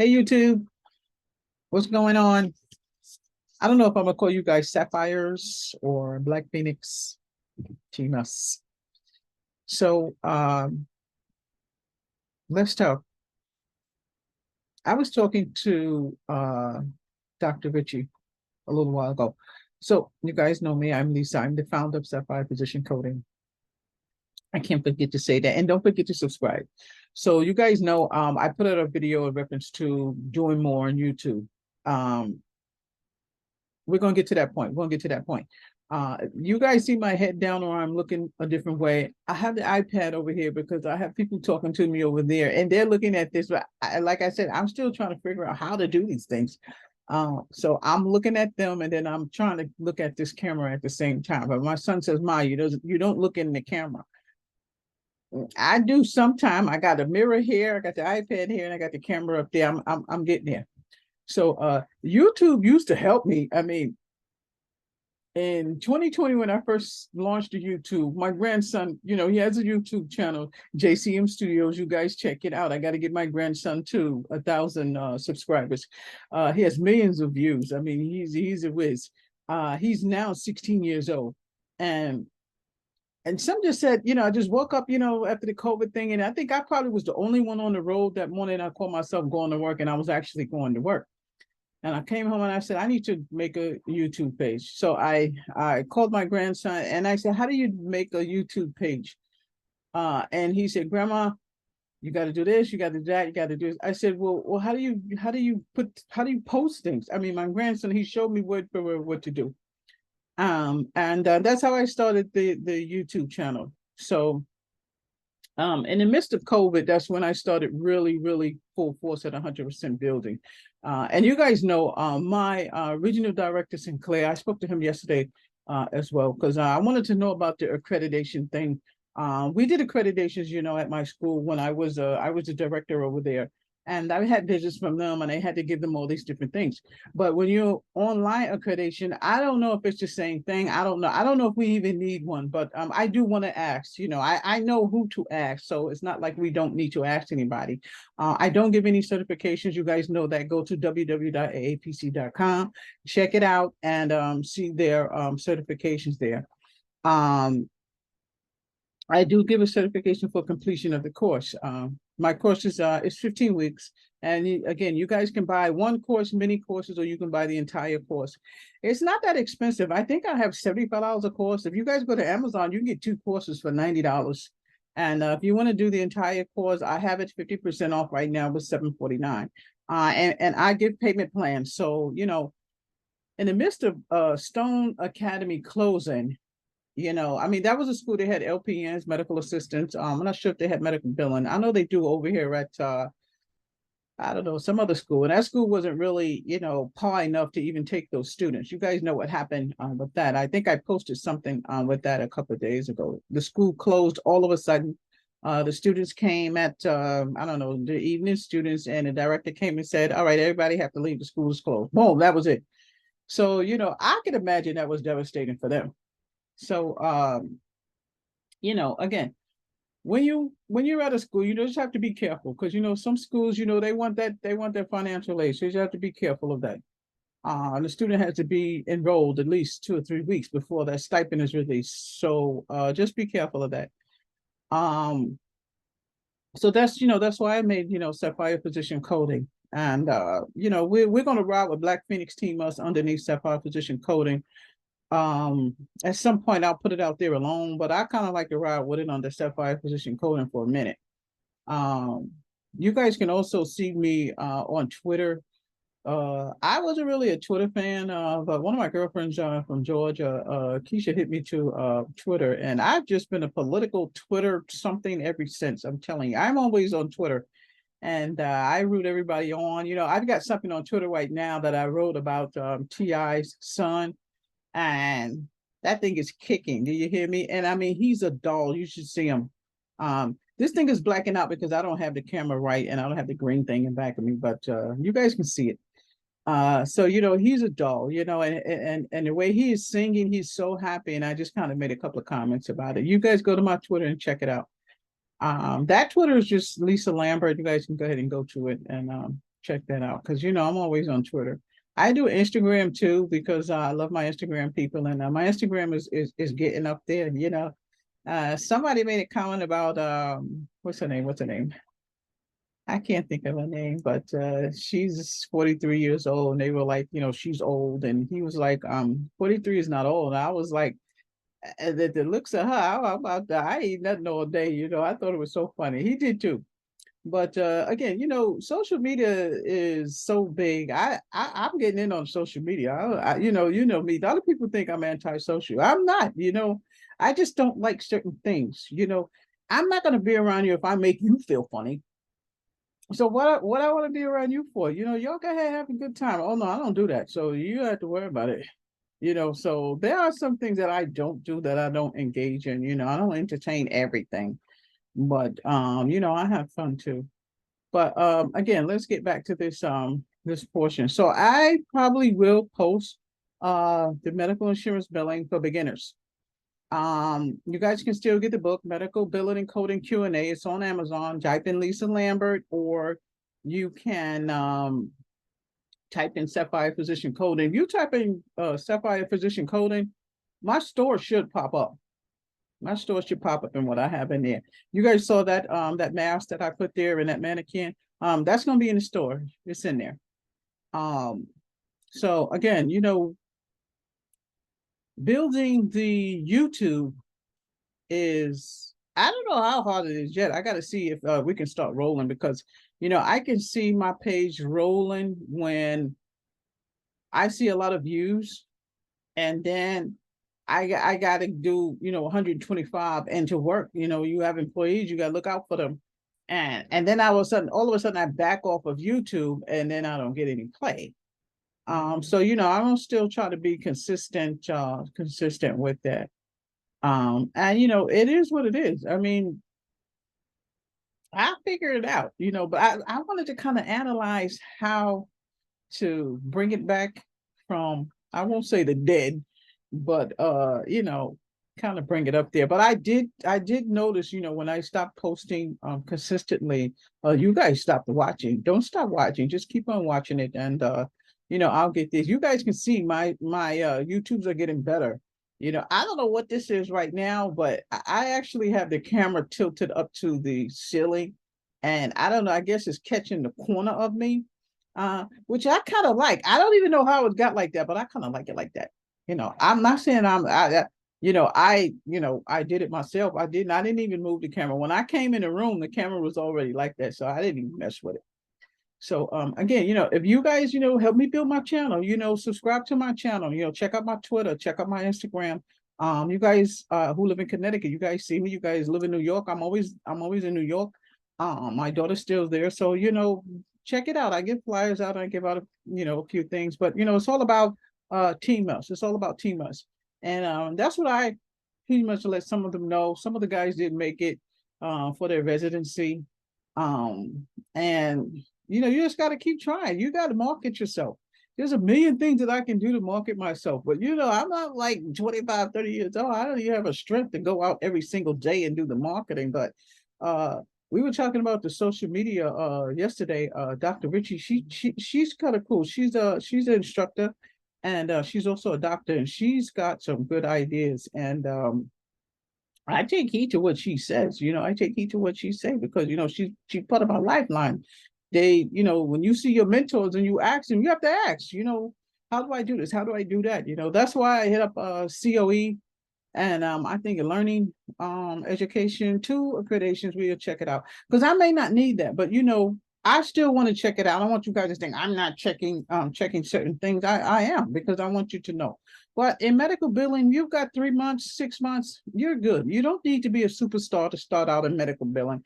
Hey YouTube, what's going on? I don't know if I'm gonna call you guys Sapphires or Black Phoenix, Team Us. So let's talk. I was talking to Dr. Ritchie a little while ago. So you guys know me, I'm Lisa. I'm the founder of Sapphire Position Coding. I can't forget to say that. And don't forget to subscribe. So you guys know I put out a video in reference to doing more on YouTube. Um, we're gonna get to that point. We're gonna get to that point. You guys see my head down or I'm looking a different way. I have the iPad over here because I have people talking to me over there and they're looking at this. But like I said, I'm still trying to figure out how to do these things. So I'm looking at them and then I'm trying to look at this camera at the same time. But my son says, Ma, you don't look in the camera. I do sometime. I got a mirror here, I got the iPad here, and I got the camera up there. I'm getting there. So YouTube used to help me. I mean, in 2020, when I first launched the YouTube, my grandson, he has a YouTube channel, JCM Studios. You guys check it out. I got to get my grandson to 1,000 subscribers. He has millions of views. I mean, he's a whiz. He's now 16 years old, and some just said, I just woke up, after the COVID thing, and I think I probably was the only one on the road that morning. I called myself going to work, and I was actually going to work. And I came home and I said, I need to make a YouTube page. So I called my grandson and I said, how do you make a YouTube page? And he said, Grandma, you got to do this, you got to do that, you got to do this. I said, well, how do you post things? I mean, my grandson, he showed me word for word what to do. And that's how I started the YouTube channel. So in the midst of COVID, that's when I started really full force at 100% building. And you guys know my regional director, Sinclair, I spoke to him yesterday as well, because I wanted to know about the accreditation thing. We did accreditations, at my school when I was the director over there. And I had visits from them and I had to give them all these different things. But when you're online accreditation, I don't know if it's the same thing. I don't know. I don't know if we even need one, but I do want to ask, I know who to ask. So it's not like we don't need to ask anybody. I don't give any certifications. You guys know that. Go to www.aapc.com, check it out and see their certifications there. I do give a certification for completion of the course. My course is 15 weeks. And again, you guys can buy one course, mini courses, or you can buy the entire course. It's not that expensive. I think I have $75 a course. If you guys go to Amazon, you can get 2 courses for $90. And if you want to do the entire course, I have it 50% off right now with $749. And I give payment plans. So, in the midst of Stone Academy closing, I mean, that was a school that had LPNs, medical assistants. I'm not sure if they had medical billing. I know they do over here at, I don't know, some other school. And that school wasn't really, par enough to even take those students. You guys know what happened with that. I think I posted something with that a couple of days ago. The school closed all of a sudden. The students came at, I don't know, the evening students, and the director came and said, all right, everybody have to leave. The school is closed. Boom, that was it. So, I could imagine that was devastating for them. So, again, when you're at a school, you just have to be careful because some schools, they want their financial aid. So you have to be careful of that. The student has to be enrolled at least 2 or 3 weeks before that stipend is released. So just be careful of that. So that's why I made Sapphire Position Coding. And we're gonna ride with Black Phoenix Team Us underneath Sapphire Position Coding. At some point I'll put it out there alone, but I kind of like to ride with it under Sapphire Position Coding for a minute. You guys can also see me on Twitter. I wasn't really a Twitter fan, but one of my girlfriends from Georgia, Keisha, hit me to Twitter, and I've just been a political Twitter something ever since. I'm telling you, I'm always on Twitter. And I root everybody on. I've got something on Twitter right now that I wrote about T.I.'s son. And that thing is kicking. Do you hear me? And I mean, he's a doll. You should see him. This thing is blacking out because I don't have the camera right and I don't have the green thing in back of me, but you guys can see it. So he's a doll, and the way he is singing, he's so happy. And I just kind of made a couple of comments about it. You guys go to my Twitter and check it out. That Twitter is just Lisa Lambert. You guys can go ahead and go to it and check that out because I'm always on Twitter. I do Instagram too because I love my Instagram people, and my Instagram is getting up there. Somebody made a comment about what's her name? What's her name? I can't think of her name, but she's 43 years old, and they were like, she's old, and he was like, 43 is not old. And I was like, the looks of her, how about that? I eat nothing all day. I thought it was so funny. He did too. But again, social media is so big. I'm getting in on social media. Me. A lot of people think I'm antisocial. I'm not. I just don't like certain things. I'm not going to be around you if I make you feel funny. So what I want to be around you for? Y'all go ahead have a good time. Oh no, I don't do that. So you have to worry about it. So there are some things that I don't do, that I don't engage in. I don't entertain everything, but I have fun too. But again, let's get back to this portion. So I probably will post the medical insurance billing for beginners. You guys can still get the book, Medical Billing and Coding Q&A. It's on Amazon. Type in Lisa Lambert, or you can type in Sapphire Physician Coding. If you type in Sapphire Physician Coding, my store should pop up. My store should pop up in what I have in there. You guys saw that that mask that I put there and that mannequin. That's gonna be in the store. It's in there. So again, building the YouTube is, I don't know how hard it is yet. I gotta see if we can start rolling, because I can see my page rolling when I see a lot of views, and then I got to do 125, and to work. You have employees, you got to look out for them, and then all of a sudden I back off of YouTube, and then I don't get any play. So I'm gonna still try to be consistent with that. And it is what it is. I mean, I figured it out. But I wanted to kind of analyze how to bring it back from, I won't say the dead, but kind of bring it up there. But I did notice, when I stopped posting consistently, you guys stopped watching. Don't stop watching, just keep on watching it, and I'll get this. You guys can see my YouTubes are getting better. I don't know what this is right now, but I actually have the camera tilted up to the ceiling, and I don't know, I guess it's catching the corner of me, which I kind of like. I don't even know how it got like that, but I kind of like it like that. I'm not saying I did it myself. I didn't even move the camera. When I came in the room, the camera was already like that, so I didn't even mess with it. So again, if you guys, help me build my channel, subscribe to my channel, check out my Twitter, check out my Instagram. You guys who live in Connecticut, you guys see me, you guys live in New York. I'm always in New York. My daughter's still there. So, check it out. I give flyers out, I give out a few things, but it's all about teammates. It's all about teammates. And that's what I pretty much let some of them know. Some of the guys didn't make it for their residency. And you just got to keep trying. You got to market yourself. There's a million things that I can do to market myself, but I'm not like 25, 30 years old. I don't even have a strength to go out every single day and do the marketing. But we were talking about the social media yesterday. Dr. Richie, she's kind of cool. She's an instructor, and she's also a doctor, and she's got some good ideas. And I take heed to what she says. I take heed to what she says, because she's part of my lifeline. They, when you see your mentors and you ask them, you have to ask, how do I do this? How do I do that? That's why I hit up COE, and I think learning education, 2 accreditations. We'll check it out, because I may not need that, but I still want to check it out. I want you guys to think I'm not checking certain things. I am, because I want you to know. But in medical billing, you've got 3 months, 6 months, you're good. You don't need to be a superstar to start out in medical billing.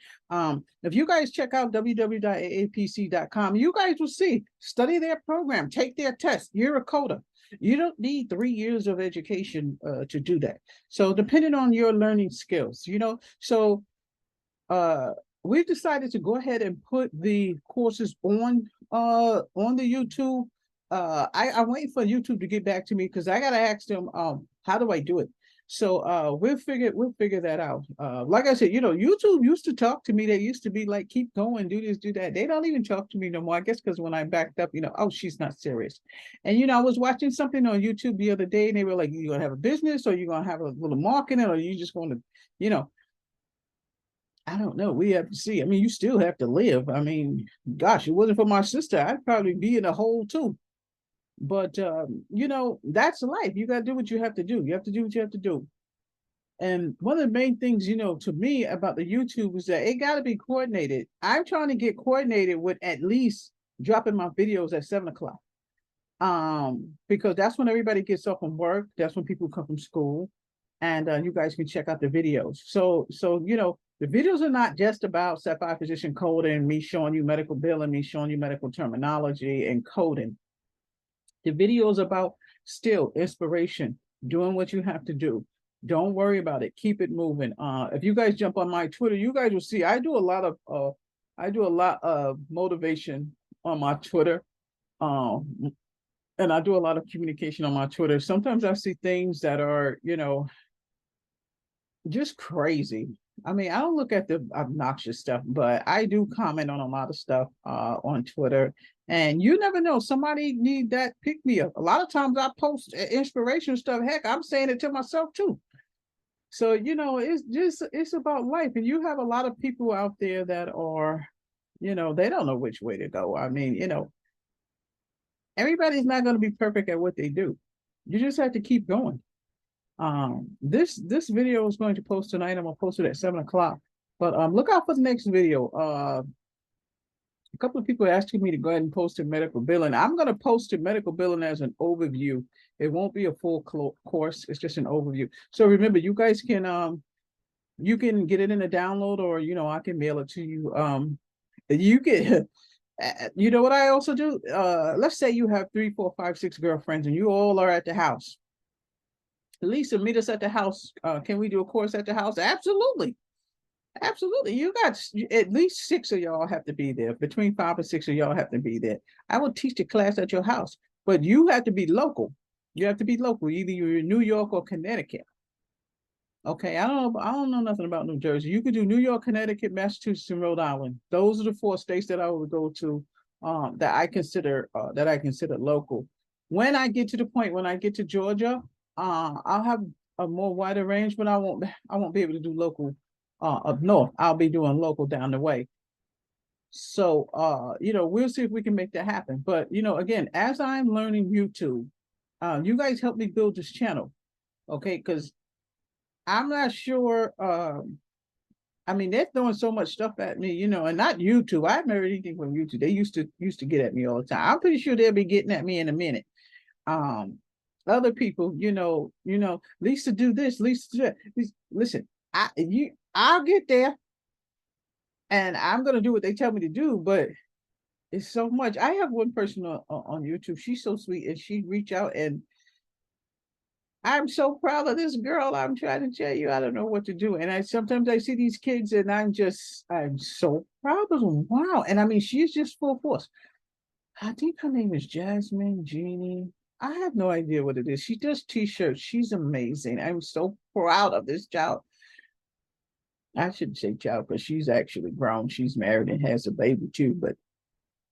If you guys check out www.aapc.com, you guys will see, study their program, take their test. You're a coder. You don't need 3 years of education to do that. So depending on your learning skills, so we've decided to go ahead and put the courses on the YouTube. I'm waiting for YouTube to get back to me, because I gotta ask them how do I do it. So we'll figure that out. Like I said, YouTube used to talk to me. They used to be like, keep going, do this, do that. They don't even talk to me no more. I guess because when I backed up, oh, she's not serious. And I was watching something on YouTube the other day, and they were like, you're gonna have a business, or you're gonna have a little marketing, or you just gonna, you know, I don't know. We have to see. I mean, you still have to live. I mean, gosh, it wasn't for my sister, I'd probably be in a hole too. But that's life. You gotta do what you have to do. You have to do what you have to do. And one of the main things, to me about the YouTube is that it got to be coordinated. I'm trying to get coordinated with at least dropping my videos at 7 o'clock. Because that's when everybody gets off from work. That's when people come from school, and you guys can check out the videos. So the videos are not just about Step 5 physician coding, me showing you medical billing, me showing you medical terminology and coding. The video is about still inspiration, doing what you have to do. Don't worry about it. Keep it moving. If you guys jump on my Twitter, you guys will see I do a lot of motivation on my Twitter. And I do a lot of communication on my Twitter. Sometimes I see things that are, just crazy. I mean, I don't look at the obnoxious stuff, but I do comment on a lot of stuff on Twitter. And you never know, somebody need that pick me up. A lot of times I post inspirational stuff. Heck, I'm saying it to myself too. So, it's about life. And you have a lot of people out there that are, they don't know which way to go. I mean, everybody's not going to be perfect at what they do. You just have to keep going. This video is going to post tonight. I'm gonna post it at 7 o'clock. But look out for the next video. A couple of people are asking me to go ahead and post a medical billing. I'm gonna post a medical billing as an overview. It won't be a full course. It's just an overview. So remember, you guys can you can get it in a download, or I can mail it to you. You can. You know what I also do? Let's say you have 3, 4, 5, 6 girlfriends, and you all are at the house. Lisa, meet us at the house. Can we do a course at the house? Absolutely. Absolutely. You got at least 6 of y'all have to be there. Between 5 and 6 of y'all have to be there. I will teach the class at your house, but you have to be local. You have to be local. Either you're in New York or Connecticut. Okay, I don't know nothing about New Jersey. You could do New York, Connecticut, Massachusetts, and Rhode Island. Those are the 4 states that I would go to that I consider local. When I get to the point, when I get to Georgia, I'll have a more wider range, but I won't be able to do local up north. I'll be doing local down the way. So we'll see if we can make that happen. But again, as I'm learning YouTube, you guys help me build this channel. Okay, because I'm not sure. I mean, they're throwing so much stuff at me, and not YouTube. I haven't heard anything from YouTube. They used to get at me all the time. I'm pretty sure they'll be getting at me in a minute. Other people, Lisa do this, Lisa do that. Listen, I'll get there, and I'm gonna do what they tell me to do. But it's so much. I have one person on YouTube. She's so sweet, and she reach out, and I'm so proud of this girl. I'm trying to tell you, I don't know what to do. And sometimes I see these kids, and I'm so proud of them. Wow. And I mean, she's just full force. I think her name is Jasmine Jeannie. I have no idea what it is. She does t-shirts. She's amazing. I'm so proud of this child. I shouldn't say child, because she's actually grown. She's married and has a baby too. But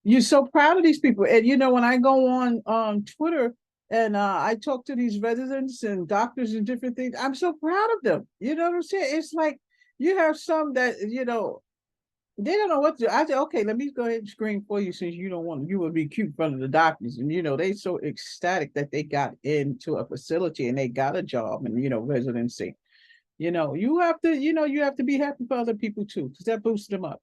you're so proud of these people. And when I go on Twitter and I talk to these residents and doctors and different things, I'm so proud of them. You know what I'm saying? It's like you have some that, they don't know what to do. I said, okay, let me go ahead and screen for you, since you don't want, you would be cute in front of the doctors. And, they so ecstatic that they got into a facility and they got a job and, residency. You have to be happy for other people too, because that boosts them up.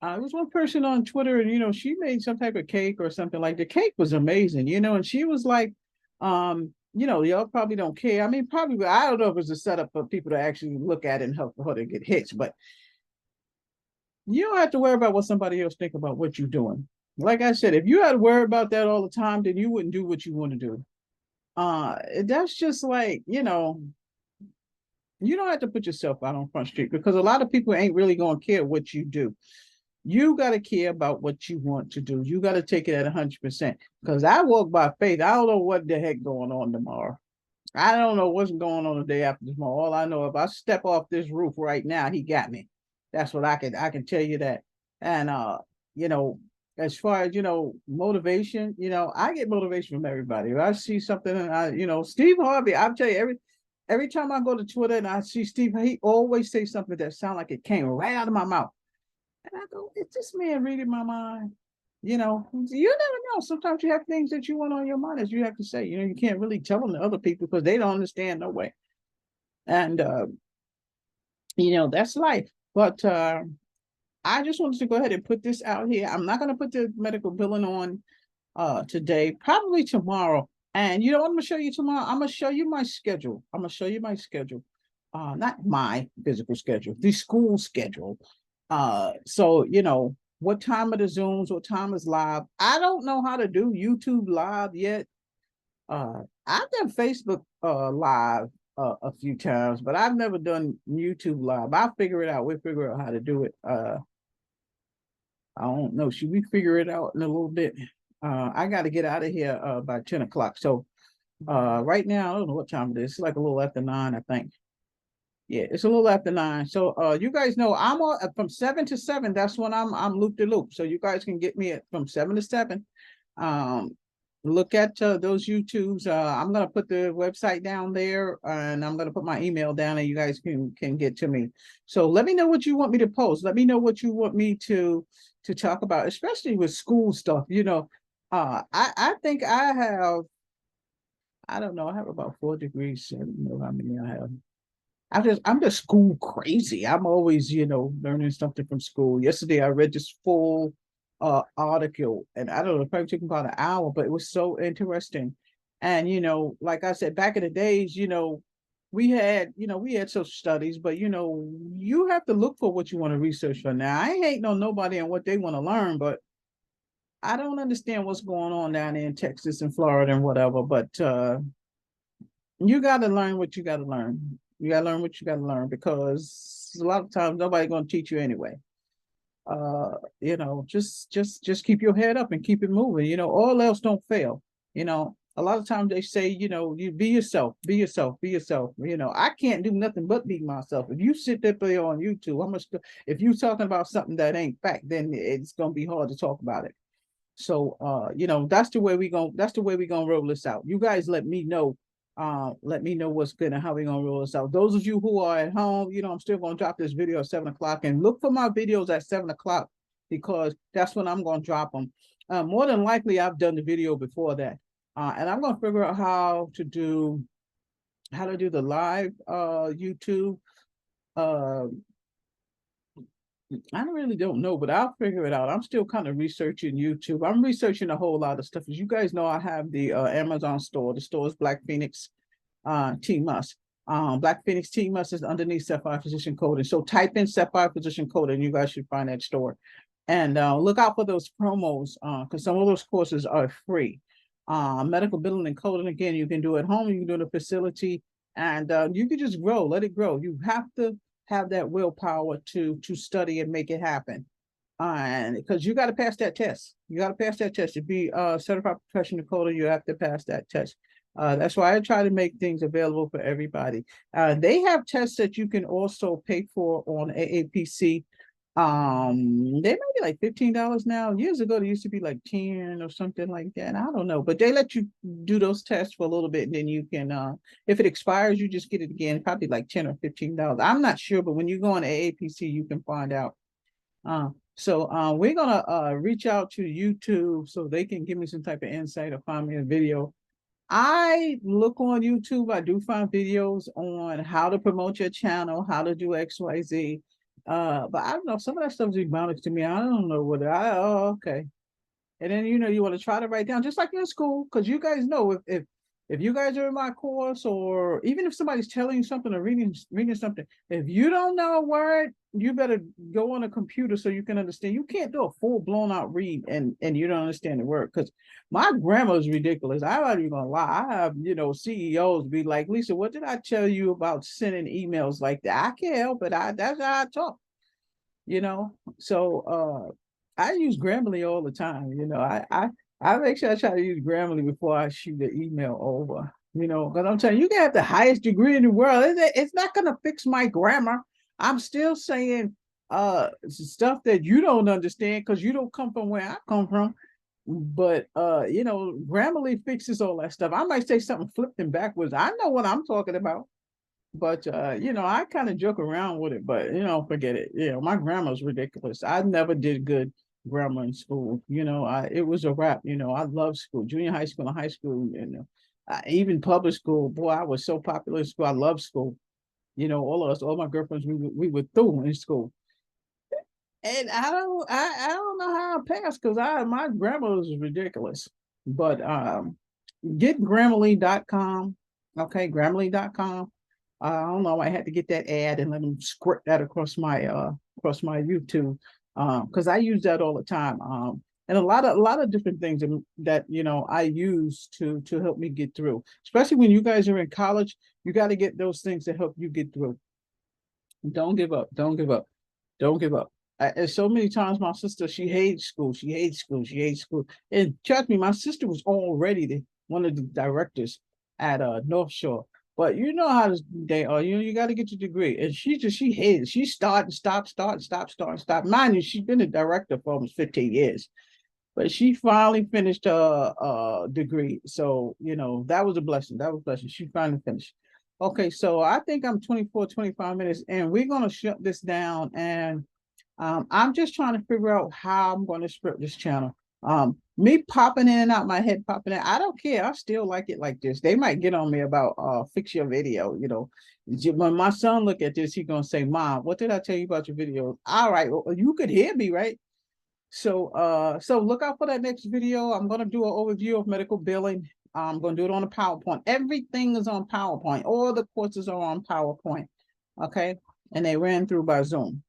There was one person on Twitter, and she made some type of cake or something. Like, the cake was amazing, and she was like, y'all probably don't care. I mean, probably, I don't know if it's a setup for people to actually look at it and help her to get hits, but you don't have to worry about what somebody else think about what you're doing. Like I said, if you had to worry about that all the time, then you wouldn't do what you want to do. That's just like, you don't have to put yourself out on Front Street, because a lot of people ain't really going to care what you do. You got to care about what you want to do. You got to take it at 100%, because I walk by faith. I don't know what the heck going on tomorrow. I don't know what's going on the day after tomorrow. All I know, if I step off this roof right now, he got me. That's what I can tell you that. And you know, as far as motivation, I get motivation from everybody. If I see something and Steve Harvey, I'll tell you every time I go to Twitter and I see Steve, he always say something that sounds like it came right out of my mouth. And I go, it's this man reading my mind. You never know. Sometimes you have things that you want on your mind as you have to say. You can't really tell them to other people because they don't understand no way. And that's life. But I just wanted to go ahead and put this out here. I'm not going to put the medical billing on today, probably tomorrow. And what I'm gonna show you tomorrow? I'm gonna show you my schedule. I'm gonna show you my schedule. Not my physical schedule, the school schedule. So what time are the Zooms, what time is live. I don't know how to do YouTube live yet. I've done Facebook live a few times, but I've never done YouTube live. I'll figure it out. We'll figure out how to do it. I don't know. Should we figure it out in a little bit? I got to get out of here by 10 o'clock. So right now, I don't know what time it is. It's like a little after 9, I think. Yeah, it's a little after 9. So you guys know I'm on from 7 to 7. That's when I'm loop to loop. So you guys can get me from 7 to 7. Look at those YouTubes. I'm gonna put the website down there, and I'm gonna put my email down, and you guys can get to me. So let me know what you want me to post. Let me know what you want me to talk about, especially with school stuff. I think I have. I don't know. I have about 4 degrees. I don't know how many I have. I'm just school crazy. I'm always, learning something from school. Yesterday I read this full article, and I don't know, it probably took about an hour, but it was so interesting. And like I said, back in the days, we had social studies, but you have to look for what you want to research for. Now I ain't hating on nobody and what they want to learn, but I don't understand what's going on down there in Texas and Florida and whatever. But you got to learn what you got to learn. You got to learn what you got to learn, because a lot of times nobody's going to teach you anyway. Just keep your head up and keep it moving. All else don't fail. A lot of times they say, you be yourself, be yourself, be yourself. I can't do nothing but be myself. If you sit there on YouTube, if you're talking about something that ain't fact, then it's gonna be hard to talk about it. So that's the way we're gonna roll this out. You guys let me know. Let me know what's good and how we're gonna roll this out. Those of you who are at home, I'm still gonna drop this video at 7 o'clock, and look for my videos at 7 o'clock, because that's when I'm gonna drop them. More than likely, I've done the video before that. And I'm gonna figure out how to do the live YouTube. I really don't know, but I'll figure it out. I'm still kind of researching YouTube. I'm researching a whole lot of stuff. As you guys know, I have the Amazon store. The store is Black Phoenix T Must. Black Phoenix T Must is underneath Sapphire Physician Code. And so type in Sapphire Physician Code and you guys should find that store. And look out for those promos, because some of those courses are free. Medical billing and coding, again, you can do at home, you can do it in a facility, and you can just grow, let it grow. You have to have that willpower to study and make it happen. And because you got to pass that test. You got to pass that test. To be a certified professional coder, you have to pass that test. That's why I try to make things available for everybody. They have tests that you can also pay for on AAPC. They might be like $15 now. Years ago, they used to be like 10 or something like that. I don't know, but they let you do those tests for a little bit, and then you can, if it expires, you just get it again. Probably like $10 or $15. I'm not sure, but when you go on AAPC, you can find out. So we're gonna reach out to YouTube so they can give me some type of insight or find me a video. I look on YouTube. I do find videos on how to promote your channel, how to do XYZ. But I don't know, some of that stuff is ebonics to me. I don't know okay. And then you want to try to write down, just like in school, because you guys know if you guys are in my course, or even if somebody's telling you something or reading something, if you don't know a word, you better go on a computer so you can understand. You can't do a full blown out read and you don't understand the word, because my grammar is ridiculous. I'm not even gonna lie. I have CEOs be like, Lisa, what did I tell you about sending emails like that? I can't help it. That's how I talk. So I use Grammarly all the time. I make sure I try to use Grammarly before I shoot the email over. You know, because I'm telling you, you can have the highest degree in the world. It's not going to fix my grammar. I'm still saying stuff that you don't understand because you don't come from where I come from. But you know, Grammarly fixes all that stuff. I might say something flipped and backwards. I know what I'm talking about. But you know, I kind of joke around with it, but you know, forget it. You know, my grammar's ridiculous. I never did good grammar in school. You know, it was a wrap. You know, I love school, junior high school and high school, and even public school. Boy, I was so popular in school. I love school. You know, all of us, all my girlfriends, we were through in school. And I don't know how I passed because I my grammar was ridiculous. But get grammarly.com. Okay, grammarly.com. I don't know. I had to get that ad and let them script that across my YouTube because I use that all the time. And a lot of different things that you know I use to help me get through. Especially when you guys are in college, you got to get those things to help you get through. Don't give up. Don't give up. Don't give up. And so many times my sister, she hates school. She hates school. She hates school. And trust me, my sister was already one of the directors at North Shore. But you know how they are. You know, you got to get your degree. And she hated it. She started, stop. Mind you, she's been a director for almost 15 years. But she finally finished her degree. So, you know, that was a blessing. That was a blessing. She finally finished. Okay, so I think I'm 24, 25 minutes, and we're going to shut this down. And I'm just trying to figure out how I'm going to script this channel. Me popping in and out, my head popping in. I don't care. I still like it like this. They might get on me about fix your video. You know, when my son look at this, he's gonna say, "Mom, what did I tell you about your video?" All right, well, you could hear me, right? So look out for that next video. I'm gonna do an overview of medical billing. I'm gonna do it on a PowerPoint. Everything is on PowerPoint. All the courses are on PowerPoint. Okay, and they ran through by Zoom.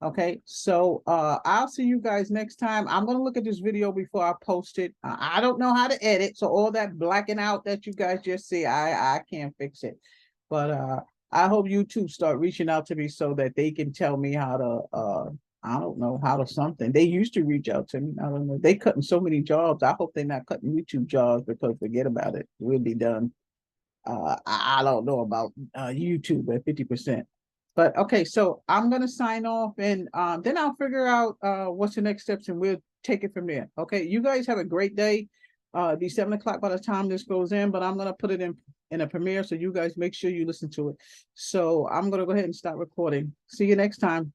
Okay, so I'll see you guys next time. I'm gonna look at this video before I post it. I don't know how to edit, so all that blacking out that you guys just see, I can't fix it. But I hope YouTube start reaching out to me so that they can tell me how to I don't know how to something. They used to reach out to me. I don't know. They cutting so many jobs. I hope they're not cutting YouTube jobs because forget about it. We'll be done. I don't know about YouTube at 50%. But okay, so I'm gonna sign off and then I'll figure out what's the next steps and we'll take it from there. Okay, you guys have a great day. It'll be 7 o'clock by the time this goes in, but I'm gonna put it in a premiere so you guys make sure you listen to it. So I'm gonna go ahead and start recording. See you next time.